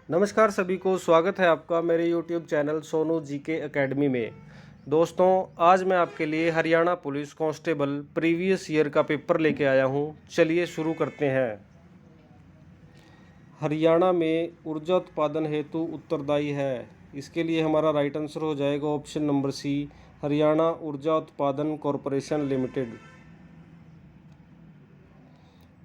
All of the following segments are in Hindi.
नमस्कार सभी को, स्वागत है आपका मेरे YouTube channel Sonu GK academy में। दोस्तों, आज मैं आपके लिए Haryana police constable previous year का पेपर लेके आया हूं। चलिए शुरू करते हैं। हरियाणा में ऊर्जा उत्पादन हेतु उत्तरदायी है। इसके लिए हमारा राइट आंसर हो जाएगा ऑप्शन नंबर सी, हरियाणा ऊर्जा उत्पादन कॉरपोरेशन लिमिटेड।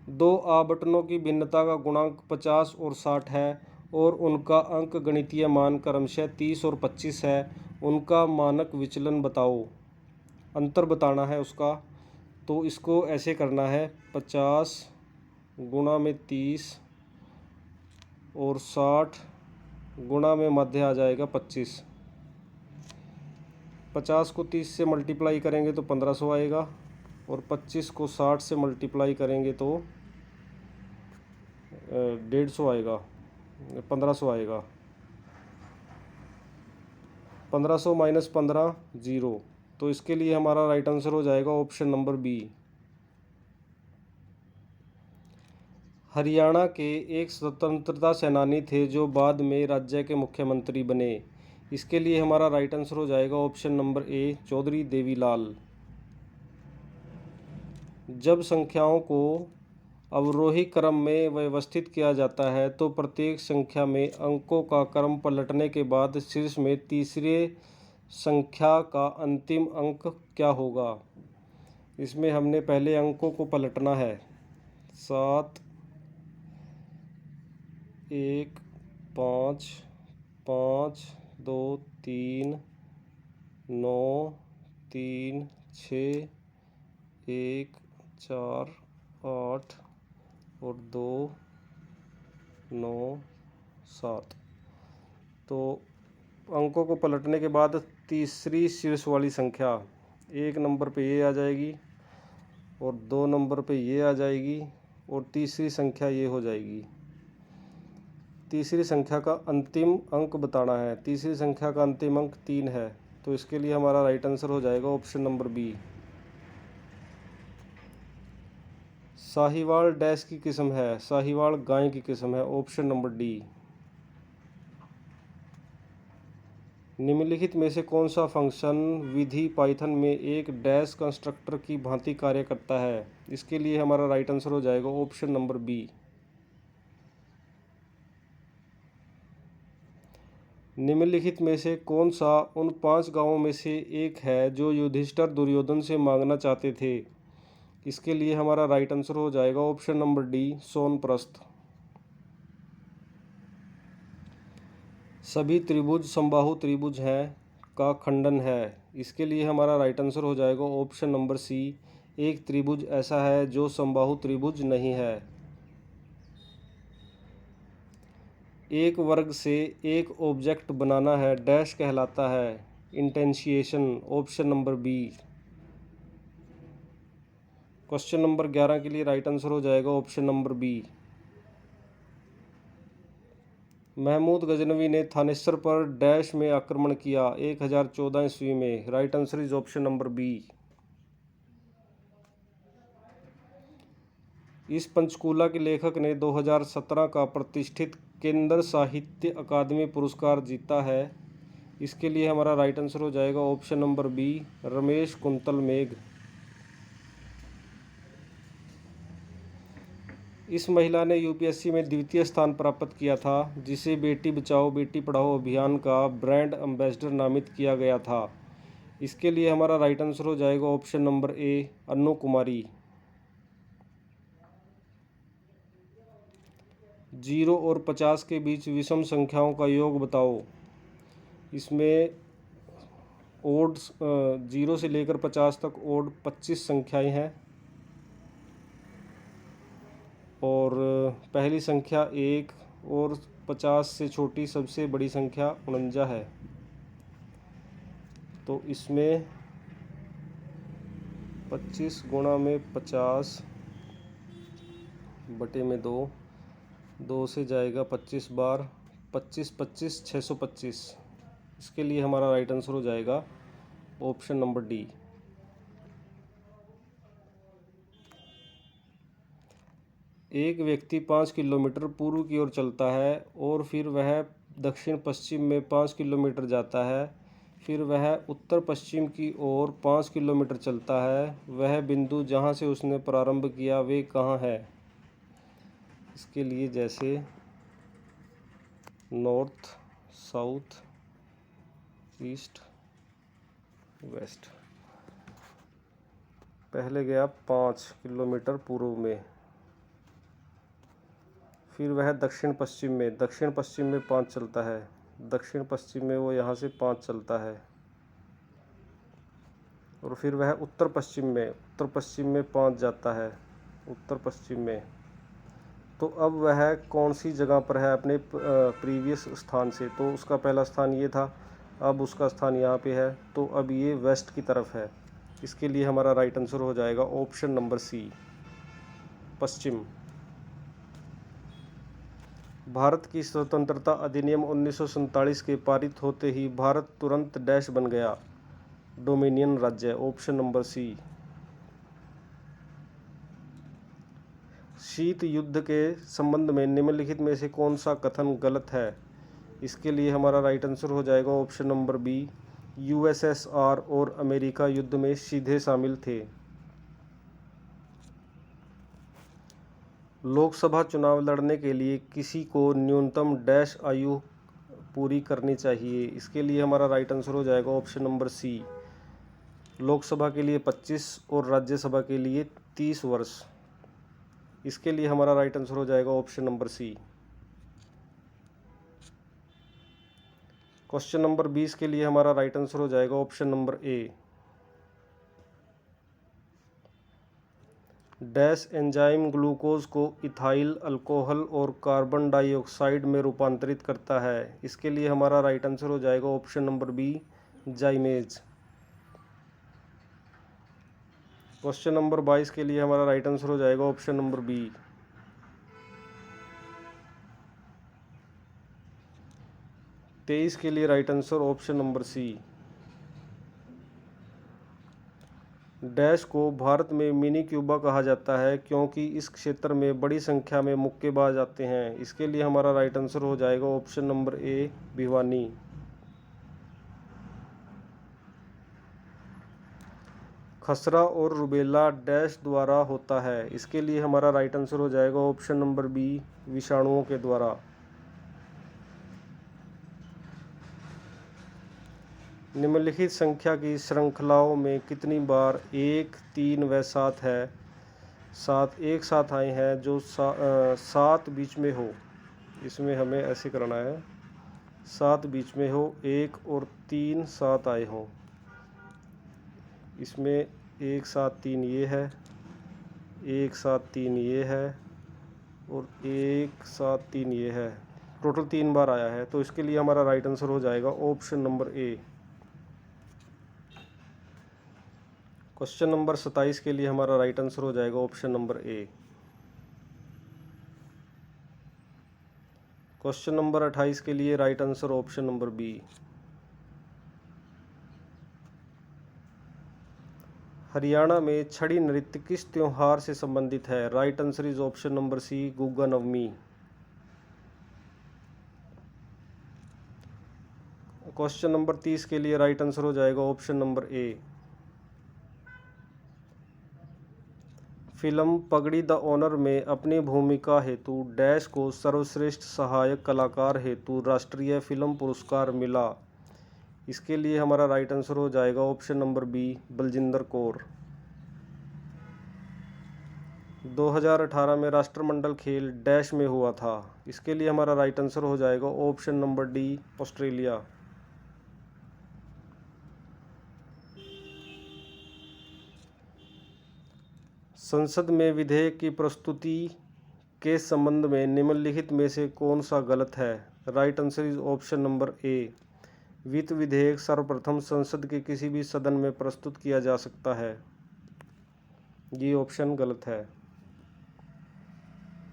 दो आवर्तनों की भिन्नता का गुणांक 50 और 60 है और उनका अंक गणितीय मान क्रमशः 30 और 25 है। उनका मानक विचलन बताओ। अंतर बताना है उसका। तो इसको ऐसे करना है, 50 गुणा में 30 और 60 गुणा में मध्य आ जाएगा 25। 50 को 30 से मल्टीप्लाई करेंगे तो 1500 आएगा और 25 को 60 से मल्टीप्लाई करेंगे तो 150 आएगा, 1500 आएगा। 1500 माइनस 15 0। तो इसके लिए हमारा राइट आंसर हो जाएगा ऑप्शन नंबर बी। हरियाणा के एक स्वतंत्रता सेनानी थे जो बाद में राज्य के मुख्यमंत्री बने। इसके लिए हमारा राइट आंसर हो जाएगा option number A, Chaudhary Devi Lal. जब संख्याओं को अवरोही क्रम में व्यवस्थित किया जाता है तो प्रत्येक संख्या में अंकों का क्रम पलटने के बाद शीर्ष में तीसरे संख्या का अंतिम अंक क्या होगा। इसमें हमने पहले अंकों को पलटना है। 7 1 5 5 2 3 9 3 6 1 4 8 और 2 9 7। तो अंकों को पलटने के बाद तीसरी शीर्ष वाली संख्या 1 नंबर पे ये आ जाएगी और 2 नंबर पे ये आ जाएगी और तीसरी संख्या ये हो जाएगी। तीसरी संख्या का अंतिम अंक बताना है। तीसरी संख्या का अंतिम अंक 3 है। तो इसके लिए हमारा राइट आंसर हो जाएगा option number B. Sahiwal dash की किस्म है। साहिवाल गाय की किस्म है, ऑप्शन नंबर डी। निम्नलिखित में से कौन सा फंक्शन विधि पाइथन में एक डैश कंस्ट्रक्टर की भांति कार्य करता है। इसके लिए हमारा राइट आंसर हो जाएगा ऑप्शन नंबर बी। निम्नलिखित में से कौन सा उन 5 गांवों में से एक है जो युधिष्ठिर दुर्योधन से मांगना चाहते थे। इसके लिए हमारा राइट आंसर हो जाएगा ऑप्शन नंबर डी, सोनप्रस्थ। सभी त्रिभुज समबाहु त्रिभुज हैं का खंडन है। इसके लिए हमारा राइट आंसर हो जाएगा ऑप्शन नंबर सी, एक त्रिभुज ऐसा है जो समबाहु त्रिभुज नहीं है। एक वर्ग से एक ऑब्जेक्ट बनाना है डैश कहलाता है, इंटेंशिएशन, option number B. Question number 11 के लिए राइट आंसर हो जाएगा option number B. Mahmud Ghaznavi ने थानेसर पर डैश में आक्रमण किया 1014 ईस्वी में। Right answer is option number B. इस पंचकूला के लेखक ने 2017 का प्रतिष्ठित केंद्र साहित्य अकादमी पुरस्कार जीता है। इसके लिए हमारा राइट आंसर हो जाएगा option number B, Ramesh Kuntal Megh. इस महिला ने यूपीएससी में द्वितीय स्थान प्राप्त किया था जिसे बेटी बचाओ बेटी पढ़ाओ अभियान का ब्रांड एम्बेसडर नामित किया गया था। इसके लिए हमारा राइट आंसर हो जाएगा ऑप्शन नंबर ए, अन्नू कुमारी। 0 और 50 के बीच विषम संख्याओं का योग बताओ। इसमें ओड 0 से लेकर 50 तक ओड 25 संख्याएं हैं और पहली संख्या 1 और 50 से छोटी सबसे बड़ी संख्या 49 है। तो इसमें 25 गुणा में 50 बटे में 2, 2 से जाएगा 25 बार, 25 25 625। इसके लिए हमारा राइट आंसर हो जाएगा ऑप्शन नंबर डी। एक व्यक्ति 5 किलोमीटर पूर्व की ओर चलता है और फिर वह दक्षिण पश्चिम में 5 किलोमीटर जाता है, फिर वह उत्तर पश्चिम की ओर 5 किलोमीटर चलता है। वह बिंदु जहाँ से उसने प्रारंभ किया वे कहाँ है? इसके लिए जैसे नॉर्थ, साउथ, ईस्ट, वेस्ट। पहले गया 5 किलोमीटर पूर्व में, फिर वह दक्षिण पश्चिम में 5 चलता है, दक्षिण पश्चिम में वो यहाँ से 5 चलता है, और फिर वह उत्तर पश्चिम में 5 जाता है, उत्तर पश्चिम में। तो अब वह कौन सी जगह पर है अपने प्रीवियस स्थान से? तो उसका पहला स्थान ये था, अब उसका स्थान यहाँ पे है, तो अब ये वेस्ट की तरफ है। इसके लिए हमारा राइट आंसर हो जाएगा ऑप्शन नंबर सी, पश्चिम। भारत की स्वतंत्रता अधिनियम 1947 के पारित होते ही भारत तुरंत डैश बन गया, डोमिनियन राज्य। Option number C. शीत युद्ध के संबंध में निम्नलिखित में से कौन सा कथन गलत है? इसके लिए हमारा राइट आंसर हो जाएगा ऑप्शन नंबर बी, यूएसएसआर और अमेरिका युद्ध में सीधे शामिल थे। लोकसभा चुनाव लड़ने के लिए किसी को न्यूनतम डैश आयु पूरी करनी चाहिए? इसके लिए हमारा राइट आंसर हो जाएगा ऑप्शन नंबर सी, लोकसभा के लिए 25 और राज्यसभा के लिए 30 वर्ष। इसके लिए हमारा राइट आंसर हो जाएगा option number C. Question number 20 के लिए हमारा राइट आंसर हो जाएगा option number A. Dash enzyme glucose को इथाइल अल्कोहल और कार्बन डाइऑक्साइड में रूपांतरित करता है? इसके लिए हमारा राइट आंसर हो जाएगा option number B, zymase. Question number 22 के लिए हमारा राइट आंसर हो जाएगा ऑप्शन नंबर बी। तेईस के लिए right answer option number C. Dash को भारत में मिनी क्यूबा कहा जाता है क्योंकि इस क्षेत्र में बड़ी संख्या में मुक्केबाज आते हैं। इसके लिए हमारा राइट आंसर हो जाएगा ऑप्शन नंबर ए, भिवानी। खसरा और रुबेला डैश द्वारा होता है? इसके लिए हमारा राइट आंसर हो जाएगा ऑप्शन नंबर बी, विषाणुओं के द्वारा। निम्नलिखित संख्या की श्रृंखलाओं में कितनी बार 1, 3 व 7 है? 7 एक साथ आए हैं जो 7 बीच में हो। इसमें हमें ऐसे करना है, 7 बीच में हो, 1 और 3 7 आए हों। इसमें 1 7 3 ये है, 1 7 3 ये है और 1 7 3 ये है। टोटल 3 बार आया है, तो इसके लिए हमारा राइट आंसर हो जाएगा option number A. Question number 27 के लिए हमारा राइट आंसर हो जाएगा option number A. Question number 28 के लिए right answer option number B. Haryana में छड़ी नृत्य किस त्योहार से संबंधित है? Right answer is option number C, Gugga Navami. Question number 30 के लिए राइट आंसर हो जाएगा option number A. Film Pagdi the honour में अपनी भूमिका हेतु डैश को सर्वश्रेष्ठ सहायक कलाकार हेतु राष्ट्रीय फिल्म पुरस्कार मिला? इसके लिए हमारा राइट आंसर हो जाएगा option number B, Baljinder Kaur. 2018 में राष्ट्रमंडल खेल डैश में हुआ था? इसके लिए हमारा राइट आंसर हो जाएगा ऑप्शन नंबर डी, ऑस्ट्रेलिया। संसद में विधेयक की प्रस्तुति के संबंध में निम्नलिखित में से कौन सा गलत है? Right answer is option number ए, वित्त विधेयक सर्वप्रथम संसद के किसी भी सदन में प्रस्तुत किया जा सकता है। ये ऑप्शन गलत है,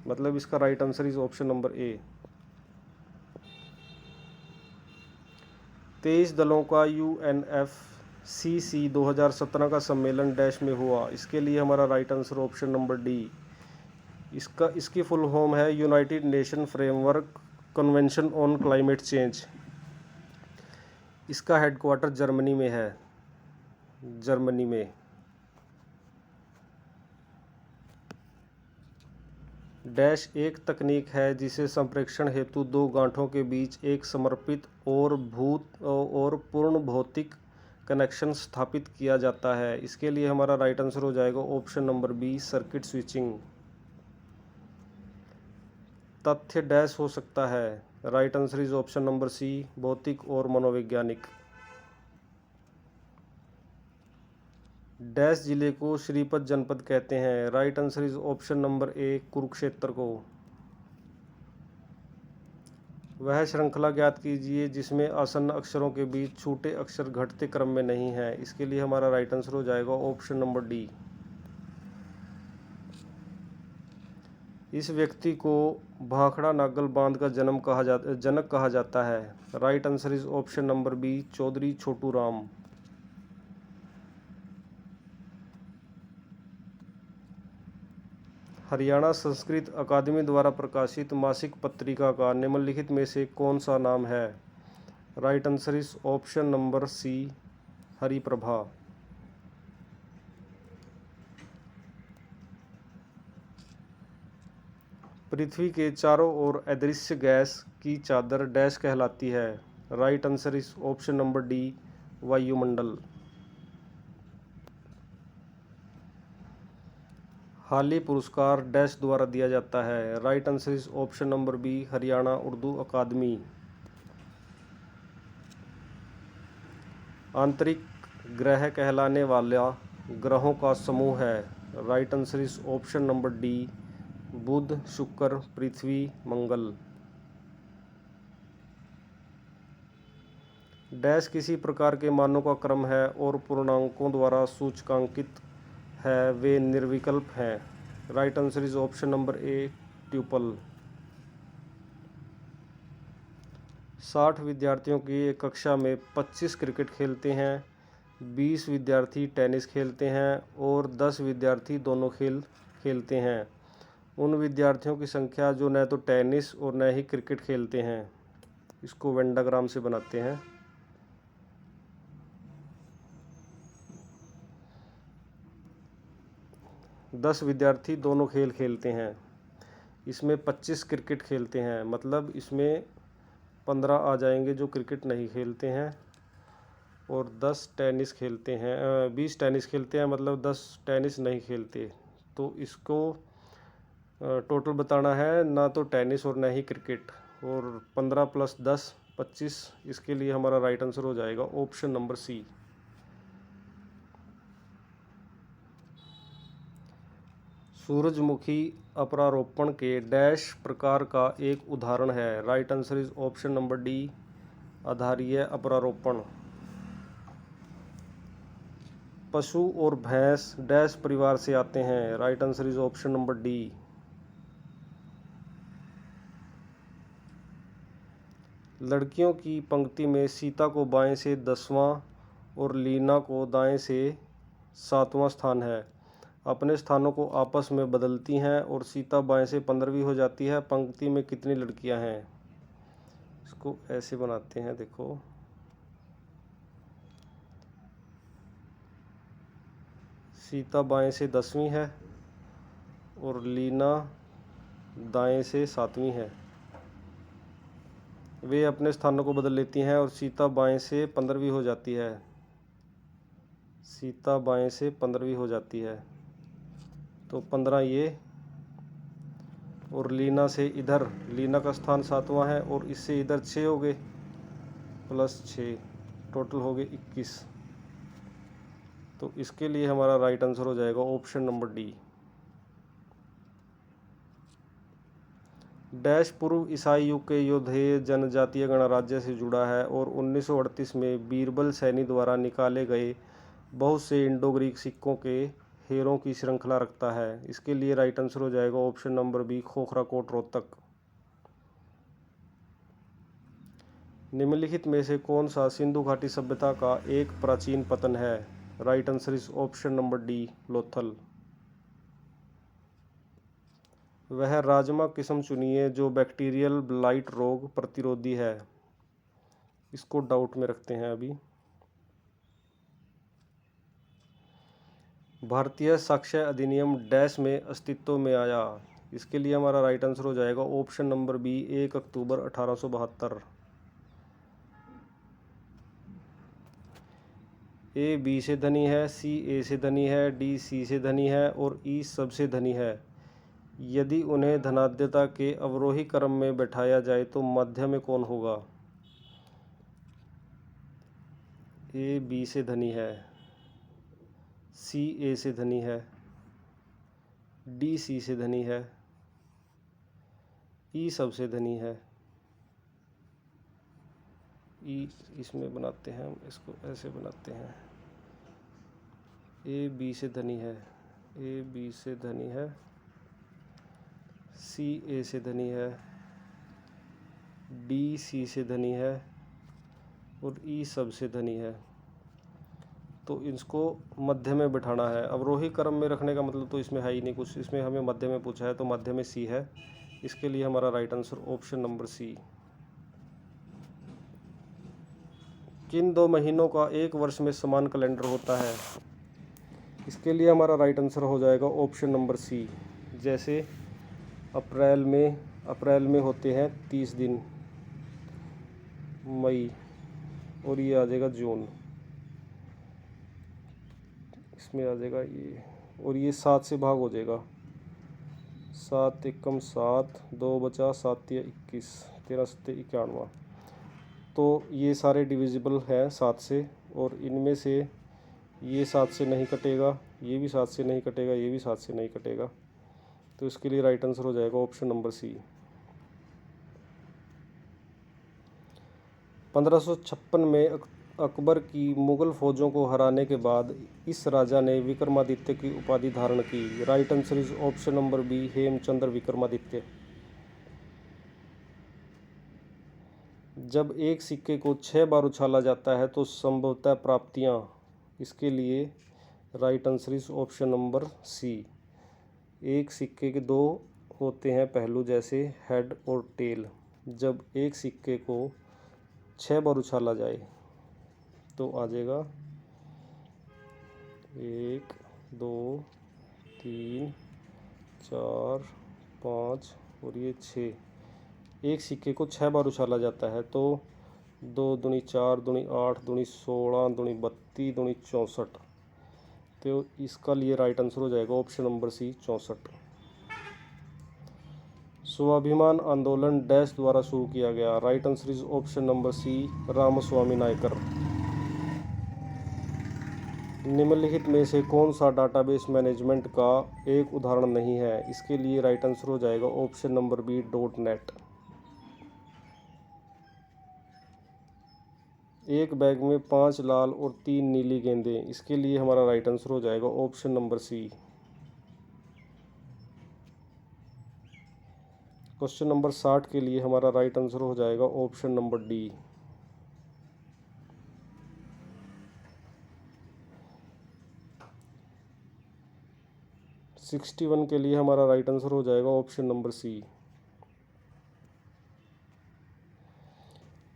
मतलब इसका right answer is option number ए। 23 दलों का UNFCC 2017 का सम्मेलन डैश में हुआ? इसके लिए हमारा right answer option number D, इसकी फुल फॉर्म है United nation framework convention on climate change. इसका हेडक्वार्टर जर्मनी में है, जर्मनी में। डैश एक तकनीक है जिसे संप्रेषण हेतु दो गांठों के बीच एक समर्पित और पूर्ण भौतिक कनेक्शन स्थापित किया जाता है। इसके लिए हमारा राइट आंसर हो जाएगा option number B, circuit switching. तथ्य डैश हो सकता है, right answer is option number C, भौतिक और मनोवैज्ञानिक। डैश जिले को श्रीपत जनपद कहते हैं, right answer is option number ए, कुरुक्षेत्र को। वह श्रृंखला ज्ञात कीजिए जिसमें आसन्न अक्षरों के बीच छोटे अक्षर घटते क्रम में नहीं है। इसके लिए हमारा राइट आंसर हो जाएगा ऑप्शन नंबर डी। इस व्यक्ति को भाखड़ा नागल बांध का जनक कहा जाता है, right answer is option number B, Chaudhary Chhotu Ram. Haryana Sanskrit अकादमी द्वारा प्रकाशित मासिक पत्रिका का निम्नलिखित में से कौन सा नाम है, right answer is option number C, Hariprabha. पृथ्वी के चारों ओर अदृश्य गैस की चादर डैश कहलाती है, right answer is option number D, वायुमंडल। हाली पुरस्कार डैश द्वारा दिया जाता है, right answer is option number B, Haryana Urdu अकादमी। आंतरिक ग्रह कहलाने वाला ग्रहों का समूह है, right answer is option number D, बुध, शुक्र, पृथ्वी, मंगल। डैश किसी प्रकार के मानों का क्रम है और पूर्णांकों द्वारा सूचकांकित है, वे निर्विकल्प हैं, right answer is option number A, tuple. 60 विद्यार्थियों की एक कक्षा में 25 क्रिकेट खेलते हैं, 20 विद्यार्थी टेनिस खेलते हैं और 10 विद्यार्थी दोनों खेल खेलते हैं। उन विद्यार्थियों की संख्या जो न तो टेनिस और न ही क्रिकेट खेलते हैं। इसको वेन डायग्राम से बनाते हैं। दस विद्यार्थी दोनों खेल खेलते हैं, इसमें 25 क्रिकेट खेलते हैं, मतलब इसमें 15 आ जाएंगे जो क्रिकेट नहीं खेलते हैं, और 10 टेनिस खेलते हैं, 20 टेनिस खेलते हैं, मतलब 10 टेनिस नहीं खेलते। तो इसको टोटल बताना है, ना तो टेनिस और ना ही क्रिकेट, और 15 + 10 25। इसके लिए हमारा राइट आंसर हो जाएगा ऑप्शन नंबर सी। सूरजमुखी अपरारोपण के डैश प्रकार का एक उदाहरण है, right answer is option number D, आधारीय अपरारोपण। पशु और भैंस डैश परिवार से आते हैं, right answer is option number D. लड़कियों की पंक्ति में सीता को बाएं से 10वां और लीना को दाएं से 7वां स्थान है। अपने स्थानों को आपस में बदलती हैं और सीता बाएं से 15वीं हो जाती है। पंक्ति में कितनी लड़कियां हैं? इसको ऐसे बनाते हैं, देखो। सीता बाएं से 10वीं है और लीना दाएं से 7वीं है। वे अपने स्थानों को बदल लेती हैं और सीता बाएं से 15वीं हो जाती है। सीता बाएं से 15वीं हो जाती है, तो 15 ये, और लीना से इधर, लीना का स्थान 7वां है और इससे इधर 6 हो गए, +6, टोटल हो गए 21। तो इसके लिए हमारा राइट आंसर हो जाएगा ऑप्शन नंबर डी। डैश पूर्व ईसाई युग के योधेय जनजातीय गणराज्य से जुड़ा है और 1938 में बीरबल सैनी द्वारा निकाले गए बहुत से इंडो ग्रीक सिक्कों के हेरों की श्रृंखला रखता है। इसके लिए राइट आंसर हो जाएगा option number B, Khokhra Kot Rohtak. निम्नलिखित में से कौन सा सिंधु घाटी सभ्यता का एक प्राचीन पतन है? Right answer is option number D, Lothal. वह राजमा किस्म चुनिए जो बैक्टीरियल ब्लाइट रोग प्रतिरोधी है। इसको डाउट में रखते हैं अभी। भारतीय साक्ष्य अधिनियम डैश में अस्तित्व में आया। इसके लिए हमारा राइट आंसर हो जाएगा option number B 1 October 1872। A B से धनी है, सी ए से धनी है, डी सी से धनी है और ई सबसे धनी है। यदि उन्हें धनाढ्यता के अवरोही क्रम में बैठाया जाए तो मध्य में कौन होगा? ए बी से धनी है, सी ए से धनी है, डी सी से धनी है, ई सबसे धनी है। ई इसमें बनाते हैं हम, इसको ऐसे बनाते हैं। ए बी से धनी है, ए बी से धनी है, सी ए से धनी है, डी सी से धनी है और ई सबसे धनी है। तो इसको मध्य में बिठाना है। अवरोही क्रम में रखने का मतलब तो इसमें है ही नहीं कुछ, इसमें हमें मध्य में पूछा है तो मध्य में सी है। इसके लिए हमारा right answer option number C. किन 2 महीनों का एक वर्ष में समान कैलेंडर होता है? इसके लिए हमारा राइट आंसर हो जाएगा ऑप्शन नंबर सी। जैसे अप्रैल में होते हैं 30 दिन, मई, और ये आ जाएगा जून, इसमें आ जाएगा ये, और ये 7 से भाग हो जाएगा। 7 एकम 7, 2 बचा, 7 या 21, 13 सत्ते 91। तो ये सारे डिविजिबल हैं 7 से, और इनमें से ये 7 से नहीं कटेगा, ये भी 7 से नहीं कटेगा, ये भी 7 से नहीं कटेगा। तो इसके लिए राइट आंसर हो जाएगा ऑप्शन नंबर सी। 1556 में अकबर की मुगल फौजों को हराने के बाद इस राजा ने विक्रमादित्य की उपाधि धारण की। Right answer is option number B Hemchandra Vikramaditya. जब एक सिक्के को 6 बार उछाला जाता है तो संभवतः प्राप्तियां। इसके लिए right answer is option number C. एक सिक्के के 2 होते हैं पहलू, जैसे हेड और टेल। जब एक सिक्के को 6 बार उछाला जाए तो आ जाएगा 1 2 3 4 5 और ये 6। एक सिक्के को 6 बार उछाला जाता है तो 2 दूनी 4 दूनी 8 दूनी 16 दूनी 32 दूनी 64। तो इसका लिए राइट आंसर हो जाएगा ऑप्शन नंबर सी 64। स्वाभिमान आंदोलन डैश द्वारा शुरू किया गया। Right answer is option number C Ramaswamy Naicker. निम्नलिखित में से कौन सा डाटाबेस मैनेजमेंट का एक उदाहरण नहीं है? इसके लिए राइट आंसर हो जाएगा ऑप्शन नंबर बी .NET। एक बैग में 5 लाल और 3 नीली गेंदें। इसके लिए हमारा राइट आंसर हो जाएगा option number C. Question number 60 के लिए हमारा राइट आंसर हो जाएगा ऑप्शन नंबर डी। सिक्सटी 61 के लिए हमारा राइट आंसर हो जाएगा ऑप्शन नंबर सी।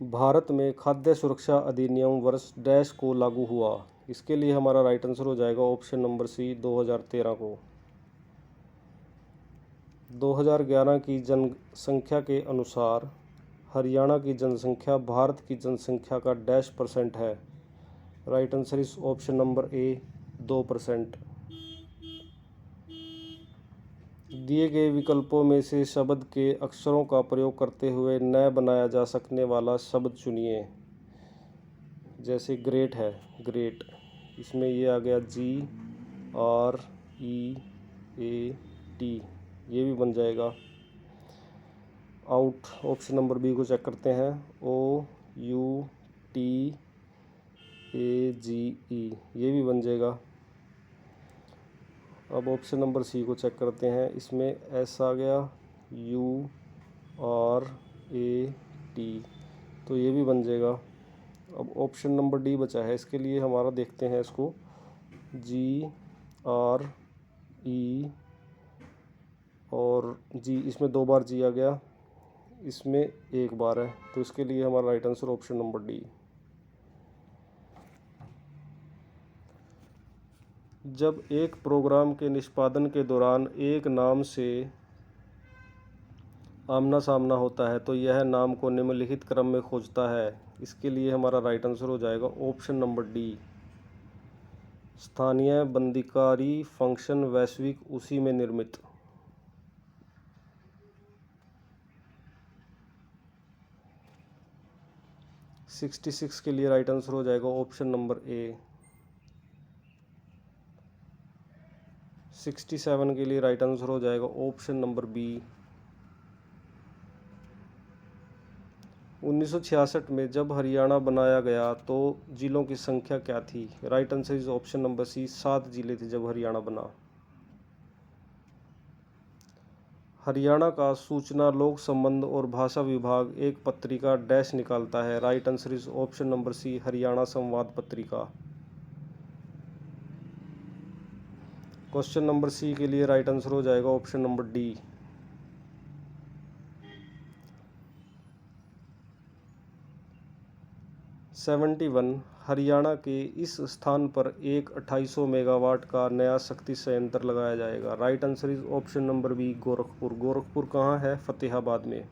भारत में खाद्य सुरक्षा अधिनियम वर्ष डैश को लागू हुआ। इसके लिए हमारा राइट आंसर हो जाएगा ऑप्शन नंबर सी 2013 को। 2011 की जनसंख्या के अनुसार हरियाणा की जनसंख्या भारत की जनसंख्या का डैश % है? Right answer is option number ए 2%। दिए गए विकल्पों में से शब्द के अक्षरों का प्रयोग करते हुए नए बनाया जा सकने वाला शब्द चुनिए। जैसे ग्रेट है, ग्रेट, इसमें ये आ गया GREAT, ये भी बन जाएगा। आउट, ऑप्शन नंबर बी को चेक करते हैं, OUTAGE, ये भी बन जाएगा। अब ऑप्शन नंबर सी को चेक करते हैं, इसमें S आ गया, URAT, तो ये भी बन जाएगा। अब ऑप्शन नंबर डी बचा है, इसके लिए हमारा देखते हैं इसको, GREAT और जी इसमें 2 बार जी आ गया, इसमें 1 बार है, तो इसके लिए हमारा right answer option number D. जब एक प्रोग्राम के निष्पादन के दौरान एक नाम से आमना सामना होता है तो यह नाम को निम्नलिखित क्रम में खोजता है। इसके लिए हमारा राइट आंसर हो जाएगा ऑप्शन नंबर डी, स्थानीय बंदीकारी फंक्शन वैश्विक उसी में निर्मित। सिक्सटी 66 के लिए राइट आंसर हो जाएगा ऑप्शन नंबर ए। 67 के लिए राइट आंसर हो जाएगा ऑप्शन नंबर बी। 1966 में जब हरियाणा बनाया गया तो जिलों की संख्या क्या थी? Right answer is option number C, 7 जिले थे जब हरियाणा बना। हरियाणा का सूचना लोक संबंध और भाषा विभाग एक पत्रिका डैश निकालता है। Right answer is option number C, Haryana Samvad पत्रिका। क्वेश्चन नंबर सी के लिए राइट आंसर हो जाएगा ऑप्शन नंबर डी। 71 हरियाणा के इस स्थान पर एक 2800 मेगावाट का नया शक्ति संयंत्र लगाया जाएगा। Right answer is option number B, Gorakhpur. Gorakhpur कहाँ है? फतेहाबाद में।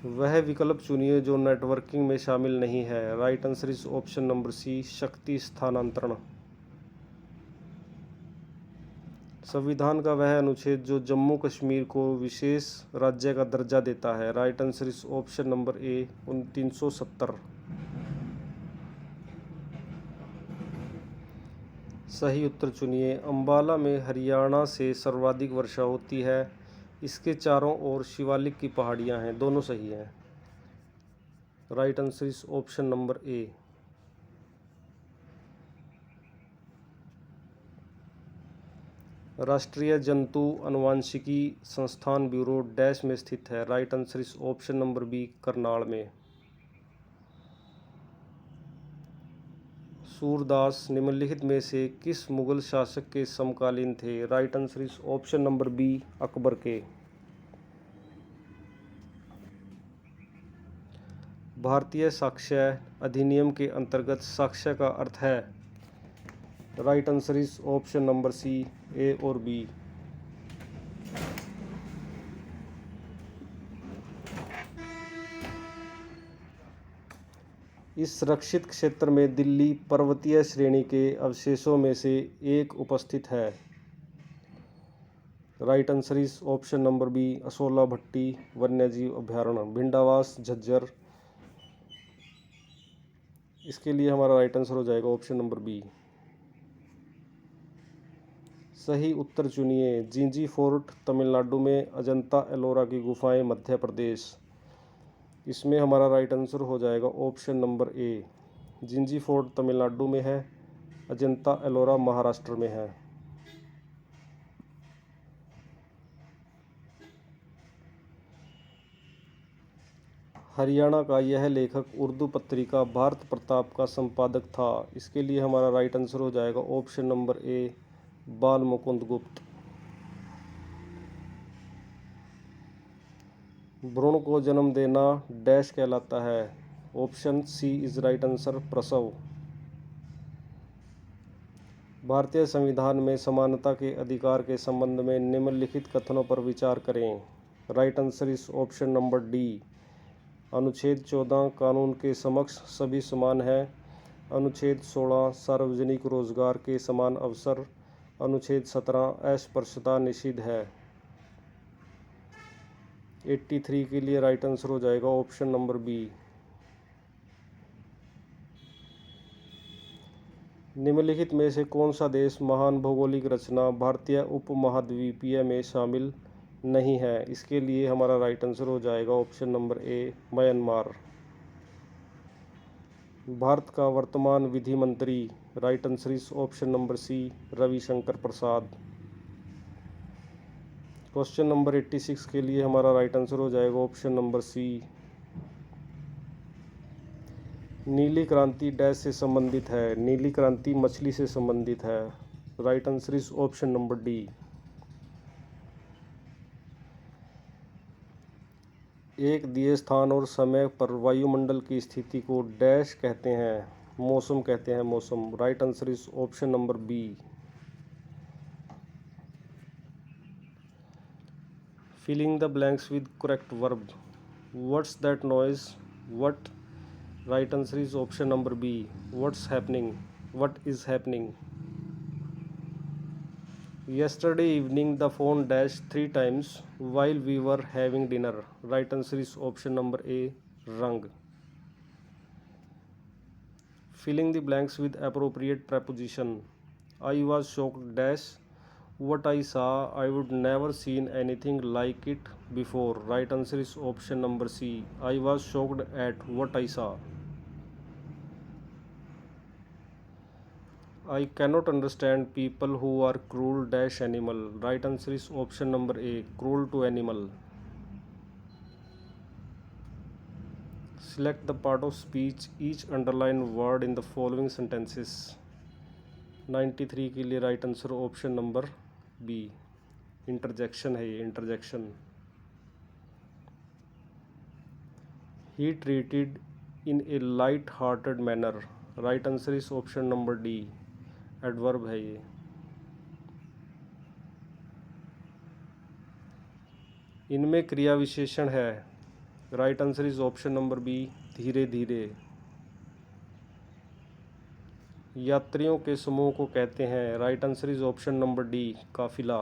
वह विकल्प चुनिए जो नेटवर्किंग में शामिल नहीं है। Right answer is option number C, शक्ति स्थानांतरण। संविधान का वह अनुच्छेद जो जम्मू कश्मीर को विशेष राज्य का दर्जा देता है। Right answer is option number ए, 370। सही उत्तर चुनिए। अंबाला में हरियाणा से सर्वाधिक वर्षा होती है। इसके चारों ओर शिवालिक की पहाड़ियां हैं। दोनों सही हैं। Right answer is option number A. राष्ट्रीय जंतु अनुवांशिकी संस्थान ब्यूरो डैश में स्थित है। Right answer is option number B, Karnal में। सूरदास निम्नलिखित में से किस मुगल शासक के समकालीन थे? Right answer is option number B, Akbar के। भारतीय साक्ष्य अधिनियम के अंतर्गत साक्ष्य का अर्थ है। Right answer is option number C, A और बी। इस रक्षित क्षेत्र में दिल्ली पर्वतीय श्रेणी के अवशेषों में से एक उपस्थित है। Right answer is option number B, Asola Bhatti वन्यजीव अभयारण्य, भिंडावास झज्जर। इसके लिए हमारा राइट आंसर हो जाएगा ऑप्शन नंबर बी। सही उत्तर चुनिए। जिंजी फोर्ट तमिलनाडु में, अजंता एलोरा की गुफाएं मध्य प्रदेश। इसमें हमारा राइट आंसर हो जाएगा option number A. Gingee fort Tamil Nadu में है, अजंता एलोरा महाराष्ट्र में है। हरियाणा का यह लेखक उर्दू पत्रिका भारत प्रताप का संपादक था। इसके लिए हमारा राइट आंसर हो जाएगा ऑप्शन नंबर ए, बाल मुकुंद गुप्त। भ्रूण को जन्म देना डैश कहलाता है। Option C is right answer, प्रसव। भारतीय संविधान में समानता के अधिकार के संबंध में निम्नलिखित कथनों पर विचार करें। Right answer is option number D. अनुच्छेद 14 कानून के समक्ष सभी समान हैं। अनुच्छेद 16 सार्वजनिक रोजगार के समान अवसर। अनुच्छेद 17 अस्पृश्यता निषिद्ध है। 83 के लिए राइट आंसर हो जाएगा ऑप्शन नंबर बी। निम्नलिखित में से कौन सा देश महान भौगोलिक रचना भारतीय उपमहाद्वीपीय में शामिल नहीं है? इसके लिए हमारा राइट आंसर हो जाएगा ऑप्शन नंबर ए, म्यांमार। भारत का वर्तमान विधि मंत्री। Right answer is option number C, Ravishankar Prasad. Question number 86 के लिए हमारा राइट आंसर हो जाएगा ऑप्शन नंबर सी। नीली क्रांति डैश से संबंधित है। नीली क्रांति मछली से संबंधित है। Right answer is option number D. एक दिए स्थान और समय पर वायुमंडल की स्थिति को डैश कहते हैं, मौसम कहते हैं, मौसम। Right answer is option number B. Filling the blanks with correct verb. What's that noise? What? Right answer is option number B. What's happening? What is happening? Yesterday evening the phone dashed 3 times while we were having dinner. Right answer is option number A, rung. Filling the blanks with appropriate preposition. I was shocked dash what I saw. I would never seen anything like it before. Right answer is option number C. I was shocked at what I saw. I cannot understand people who are cruel dash animal. Right answer is option number A, cruel to animal. Select the part of speech each underline word in the following sentences. 93 के लिए right answer option number B, interjection है ये, interjection. He treated in a light hearted manner. Right answer is option number D, adverb है ये। इनमें क्रिया विशेषण है। Right answer is option number B, धीरे धीरे। यात्रियों के समूह को कहते हैं। Right answer is option number D, काफिला।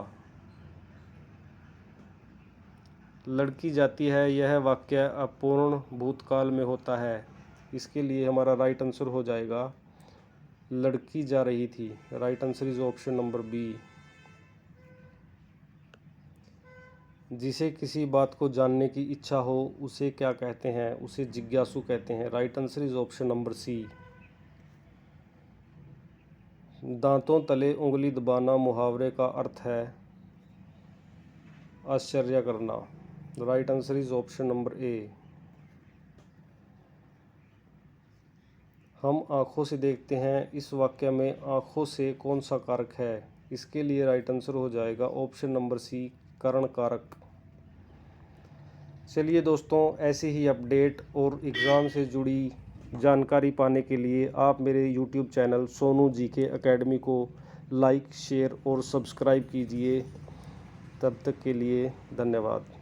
लड़की जाती है, यह वाक्य अपूर्ण भूतकाल में होता है। इसके लिए हमारा राइट आंसर हो जाएगा लड़की जा रही थी। Right answer is option number B. जिसे किसी बात को जानने की इच्छा हो उसे क्या कहते हैं? उसे जिज्ञासु कहते हैं। Right answer is option number C. दांतों तले उंगली दबाना मुहावरे का अर्थ है आश्चर्य करना। Right answer is option number ए। हम आँखों से देखते हैं, इस वाक्य में आँखों से कौन सा कारक है? इसके लिए राइट आंसर हो जाएगा ऑप्शन नंबर सी, करण कारक। चलिए दोस्तों, ऐसे ही अपडेट और एग्ज़ाम से जुड़ी जानकारी पाने के लिए आप मेरे YouTube channel Sonu GK academy को लाइक, शेयर और सब्सक्राइब कीजिए। तब तक के लिए धन्यवाद।